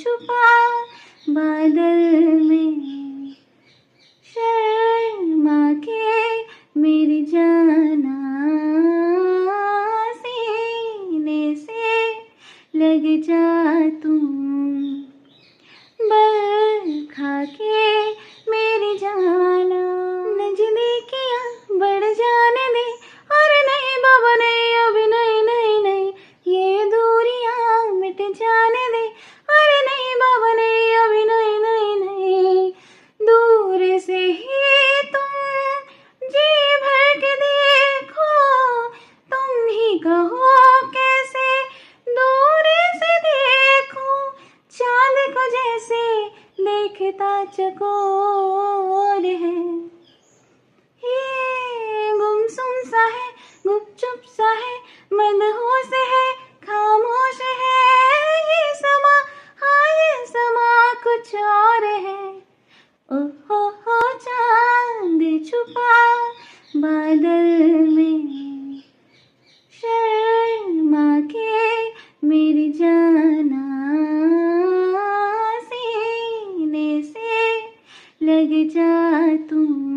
छुपा बादल में, शर्मा के मेरी जाना सीने से लग जा तुम, बरखा के मेरी जाना, नजदीकियाँ बढ़ जाने दे, अरे नहीं बाबा नहीं, अभी नहीं नहीं नहीं, ये दूरियां मिट जाने दे, अरे नहीं बाबा नहीं, अभी नहीं नहीं नहीं, दूर से ही तुम जी भर के देखो, तुम ही कहो कैसे दूर से देखो, चांद को जैसे देखता चकोर है, ये गुमसुम सा है, गुपचुप सा है, मदहोश है, खामोश है, ये समा, हाँ ये समा कुछ और है। ओहो हो चांद छुपा बादल में, शर्मा के मेरी जाना सीने से लग जा तुम।